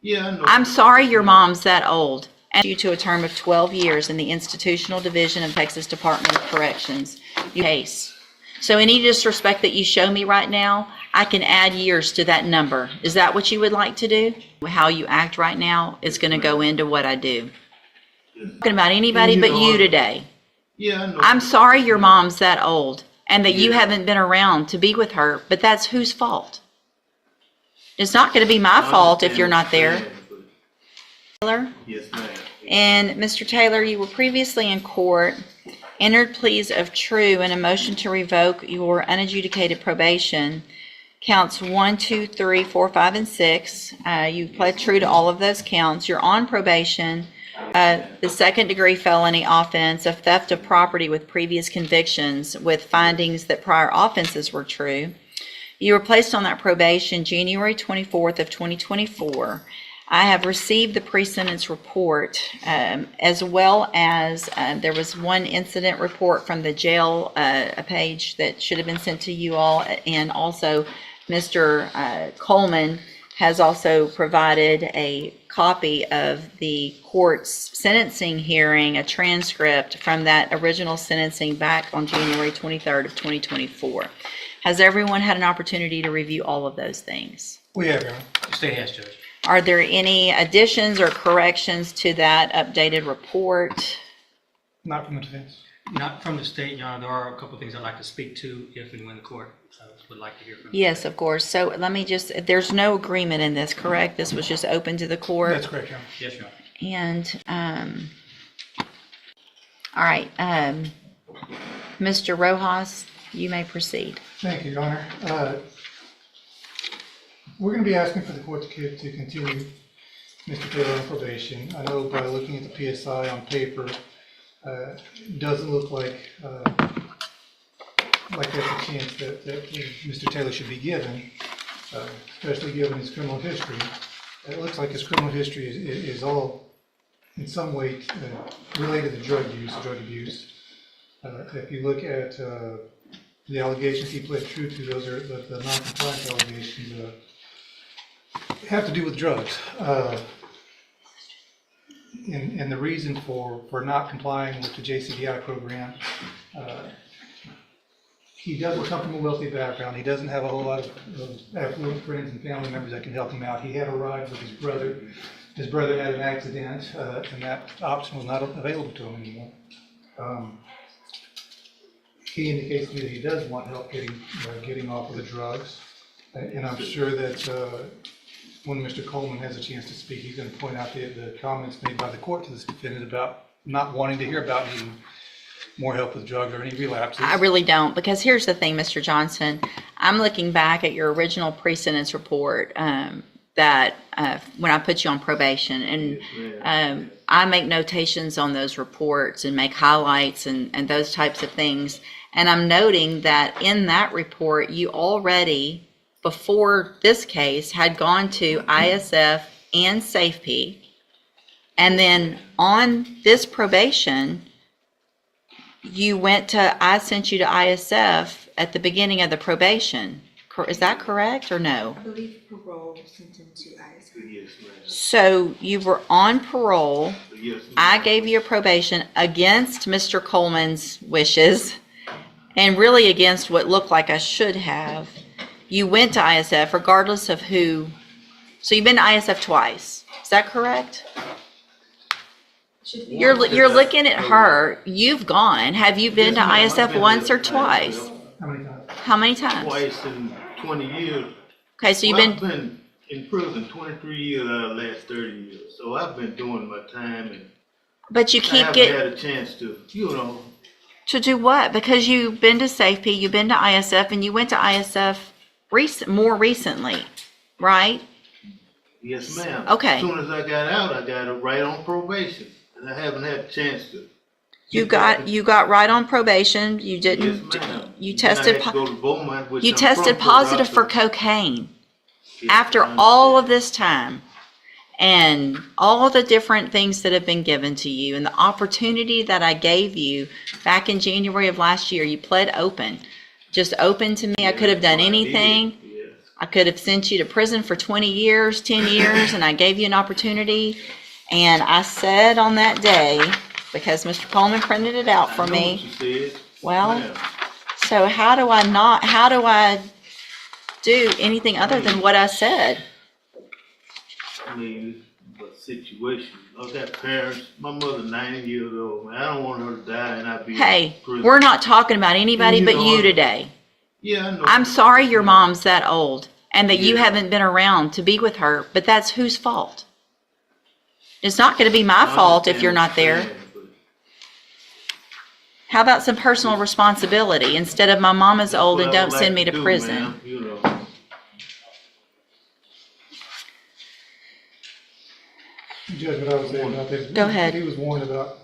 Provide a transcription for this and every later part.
Yeah, I know. I'm sorry your mom's that old. And you to a term of 12 years in the Institutional Division of Texas Department of Corrections. Case. So any disrespect that you show me right now, I can add years to that number. Is that what you would like to do? How you act right now is going to go into what I do. I'm talking about anybody but you today. Yeah, I know. I'm sorry your mom's that old and that you haven't been around to be with her, but that's whose fault? It's not going to be my fault if you're not there. Taylor? Yes, ma'am. And Mr. Taylor, you were previously in court, entered pleas of true and a motion to revoke your unadjudicated probation. Counts 1, 2, 3, 4, 5, and 6. You pled true to all of those counts. You're on probation. The second-degree felony offense of theft of property with previous convictions with findings that prior offenses were true. You were placed on that probation January 24th of 2024. I have received the pre-sentence report as well as there was one incident report from the jail, a page that should have been sent to you all, and also Mr. Coleman has also provided a copy of the court's sentencing hearing, a transcript from that original sentencing back on January 23rd of 2024. Has everyone had an opportunity to review all of those things? We have, Your Honor. State has, Judge. Are there any additions or corrections to that updated report? Not from the defense. Not from the state, Your Honor. There are a couple of things I'd like to speak to if and when the court would like to hear from you. Yes, of course. So let me just, there's no agreement in this, correct? This was just open to the court? That's correct, Your Honor. Yes, Your Honor. And, all right, Mr. Rojas, you may proceed. Thank you, Your Honor. We're going to be asking for the court to continue Mr. Taylor on probation. I know by looking at the PSI on paper, it doesn't look like there's a chance that Mr. Taylor should be given, especially given his criminal history. It looks like his criminal history is all in some way related to drug abuse. If you look at the allegations he pled true to, those are the non-compliance allegations have to do with drugs. And the reason for not complying with the JCDI program, he doesn't come from a wealthy background. He doesn't have a whole lot of affluent friends and family members that can help him out. He had a ride with his brother. His brother had an accident, and that option was not available to him anymore. He indicates to me that he does want help getting off of the drugs, and I'm sure that when Mr. Coleman has a chance to speak, he's going to point out the comments made by the court to this defendant about not wanting to hear about needing more help with drugs or any relapses. I really don't, because here's the thing, Mr. Johnson. I'm looking back at your original pre-sentence report that when I put you on probation, and I make notations on those reports and make highlights and those types of things. And I'm noting that in that report, you already, before this case, had gone to ISF and SafeP. And then on this probation, I sent you to ISF at the beginning of the probation. Is that correct or no? I believe parole sent him to ISF. Yes, ma'am. So you were on parole. Yes, ma'am. I gave you a probation against Mr. Coleman's wishes and really against what looked like I should have. You went to ISF regardless of who. So you've been to ISF twice. Is that correct? You're looking at her. You've gone. Have you been to ISF once or twice? How many times? How many times? Twice in 20 years. Okay, so I've been in prison 23 years out of the last 30 years. So I've been doing my time, and but you I keep haven't getting. had a chance to, To do what? Because you've been to SafeP, you've been to ISF, and you went to ISF more recently, right? Yes, ma'am. Okay. As soon as I got out, I got right on probation, and I haven't had a chance to. You got right on probation. You didn't. Yes, ma'am. You Then tested. I had to go to Beaumont, which You I'm tested from, positive so for cocaine Yes, after I all of understand. this time, and all the different things that have been given to you, and the opportunity that I gave you back in January of last year. You pled open, just open to me. I could have done Yes, I did. anything. Yes. I could have sent you to prison for 20 years, 10 years, and I gave you an opportunity. And I said on that day, because Mr. Coleman printed it out for I know me. what you said. Well, Yeah. so how do I do anything other than what I said? I mean, it's a situation. I've got parents. My mother's 90 years old, man. I don't want her to die and I be Hey, in prison. we're not talking about anybody You but know, you today. Yeah, I know. I'm sorry your mom's that old and that you Yeah. haven't been around to be with her, but that's whose fault? It's not going to be my I fault if understand you're what not there. saying, but How about some personal responsibility instead of my mama's that's old what and I don't would send like me to do, prison? man, you know. Judge, what I was saying about this. Go ahead. He was warned about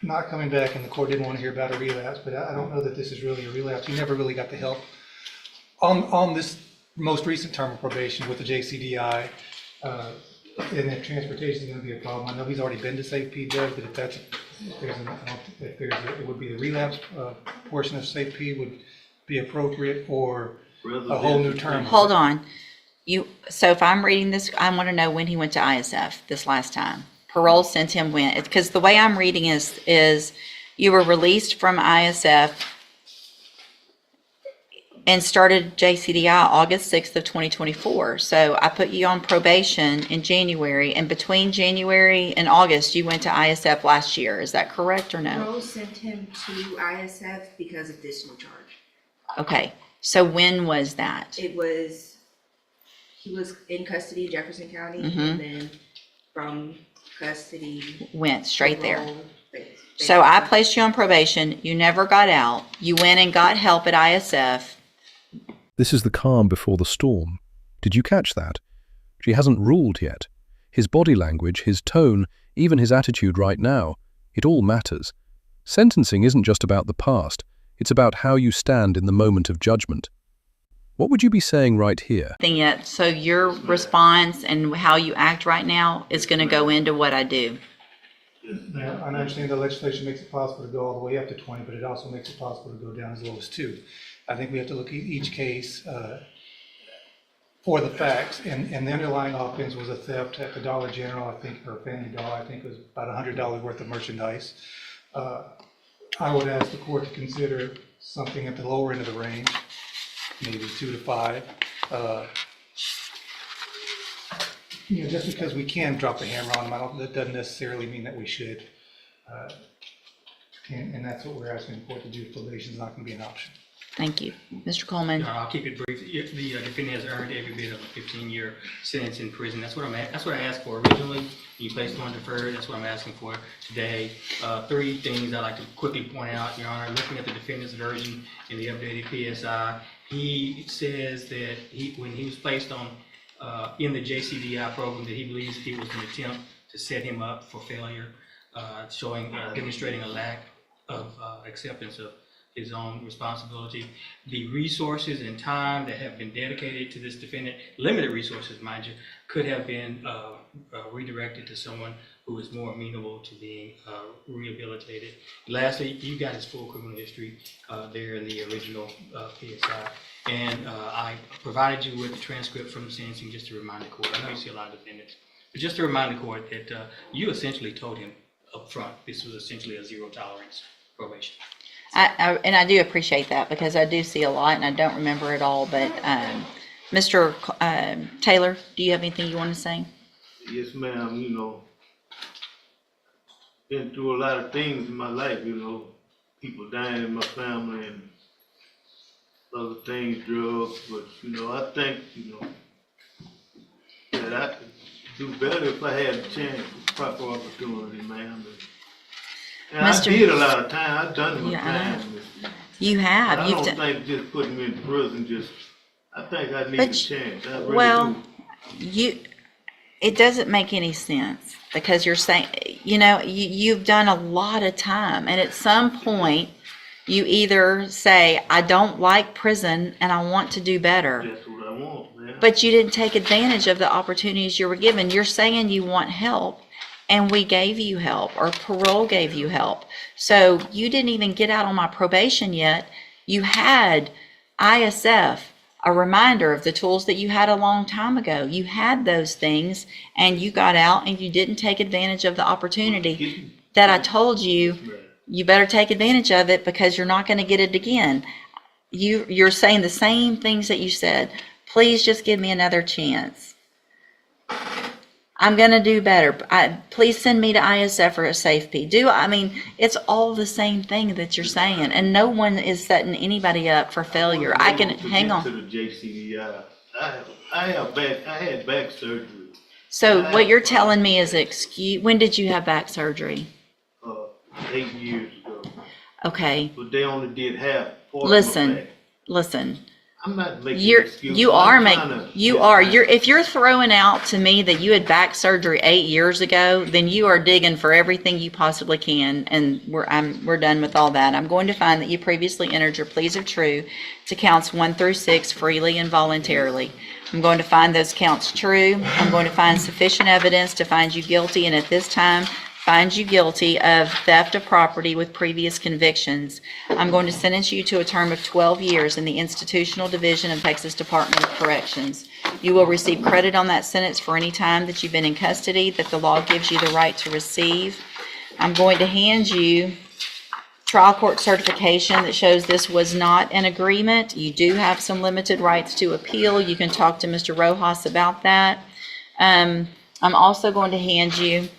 not coming back, and the court didn't want to hear about a relapse, but I don't know that this is really a relapse. He never really got the help. On this most recent term of probation with the JCDI, and if transportation is going to be a problem, I know he's already been to Safe P, Judge, but it would be the relapse portion of Safe P would be appropriate, or a whole new term. Hold on. So if I'm reading this, I want to know when he went to ISF this last time. Parole sent him when, because the way I'm reading is you were released from ISF and started JCDI August 6th of 2024. So I put you on probation in January, and between January and August, you went to ISF last year. Is that correct or no? Parole sent him to ISF because of additional charge. Okay. So when was that? He was in custody in Jefferson County, Mhm. and then from custody. Went straight there. parole, So I placed you on probation. You never got out. You went and got help at ISF. This is the calm before the storm. Did you catch that? She hasn't ruled yet. His body language, his tone, even his attitude right now, it all matters. Sentencing isn't just about the past. It's about how you stand in the moment of judgment. What would you be saying right here? Thing yet. So your response and how you act right now is going to go into what I do. Now, I understand the legislation makes it possible to go all the way up to 20, but it also makes it possible to go down as low as 2. I think we have to look at each case for the facts, and the underlying offense was a theft at the Dollar General, I think, or Family Dollar, I think it was about $100 worth of merchandise. I would ask the court to consider something at the lower end of the range, maybe 2 to 5. Just because we can drop the hammer on them, that doesn't necessarily mean that we should. And that's what we're asking the court to do. Probation is not going to be an option. Thank you. Mr. Coleman. I'll keep it brief. The defendant has earned every bit of a 15-year sentence in prison. That's what I asked for originally. You placed on deferred. That's what I'm asking for today. 3 things I'd like to quickly point out, Your Honor. Looking at the defendant's version in the updated PSI, he says that when he was placed on in the JCDI program, that he believes it was an attempt to set him up for failure, demonstrating a lack of acceptance of his own responsibility. The resources and time that have been dedicated to this defendant, limited resources, mind you, could have been redirected to someone who is more amenable to being rehabilitated. Lastly, you got his full criminal history there in the original PSI. And I provided you with the transcript from the sentencing just to remind the court. I know you see a lot of defendants, but just to remind the court that you essentially told him up front this was essentially a zero tolerance probation. And I do appreciate that because I do see a lot and I don't remember it all. But Mr. Taylor, do you have anything you want to say? Yes, ma'am. Been through a lot of things in my life, people dying in my family and other things, drugs, but, I think, that I could do better if I had a chance, proper opportunity, ma'am. And I did a lot of time. I've done my time. You have. I don't think just putting me in prison I think I need a chance. I really do. It doesn't make any sense because you're saying, you've done a lot of time. And at some point, you either say, I don't like prison and I want to do better. That's what I want, man. But you didn't take advantage of the opportunities you were given. You're saying you want help. And we gave you help, or parole gave you help. So you didn't even get out on my probation yet. You had ISF a reminder of the tools that you had a long time ago. You had those things and you got out and you didn't take advantage of the opportunity that I told you. You better take advantage of it because you're not going to get it again. You're saying the same things that you said. Please just give me another chance. I'm going to do better. Please send me to ISF or a safety. It's all the same thing that you're saying, and no one is setting anybody up for failure. I can hang on. To the JCDI. I had back surgery. So what you're telling me is when did you have back surgery? 8 years ago. Okay. But they only did half. Listen. I'm not making excuses. If you're throwing out to me that you had back surgery 8 years ago, then you are digging for everything you possibly can, and we're done with all that. I'm going to find that you previously entered your pleas of true to counts 1 through 6 freely and voluntarily. I'm going to find those counts true. I'm going to find sufficient evidence to find you guilty, and at this time, find you guilty of theft of property with previous convictions. I'm going to sentence you to a term of 12 years in the Institutional Division of Texas Department of Corrections. You will receive credit on that sentence for any time that you've been in custody that the law gives you the right to receive. I'm going to hand you trial court certification that shows this was not an agreement. You do have some limited rights to appeal. You can talk to Mr. Rojas about that. I'm also going to hand you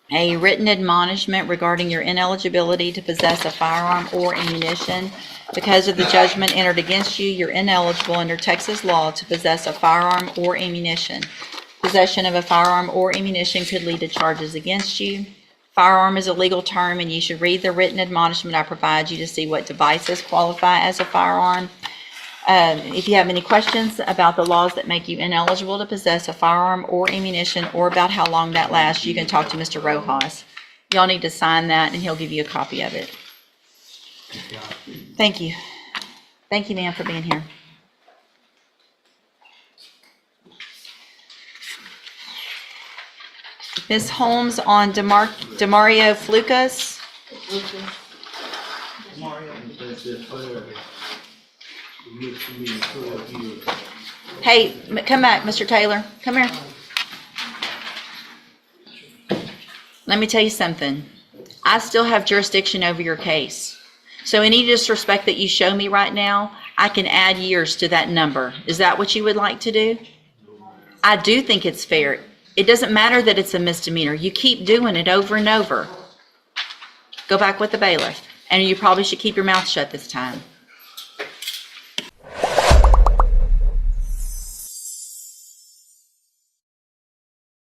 a written admonishment regarding your ineligibility to possess a firearm or ammunition. Because of the judgment entered against you, you're ineligible under Texas law to possess a firearm or ammunition. Possession of a firearm or ammunition could lead to charges against you. Firearm is a legal term, and you should read the written admonishment I provide you to see what devices qualify as a firearm. If you have any questions about the laws that make you ineligible to possess a firearm or ammunition, or about how long that lasts, you can talk to Mr. Rojas. Y'all need to sign that, and he'll give you a copy of it. Thank you. Thank you, ma'am, for being here. Ms. Holmes on Demario Flukas. That's it, fair. Mixed me in 12 years. Hey, come back, Mr. Taylor. Come here. Let me tell you something. I still have jurisdiction over your case. So any disrespect that you show me right now, I can add years to that number. Is that what you would like to do? I do think it's fair. It doesn't matter that it's a misdemeanor. You keep doing it over and over. Go back with the bailiff. And you probably should keep your mouth shut this time.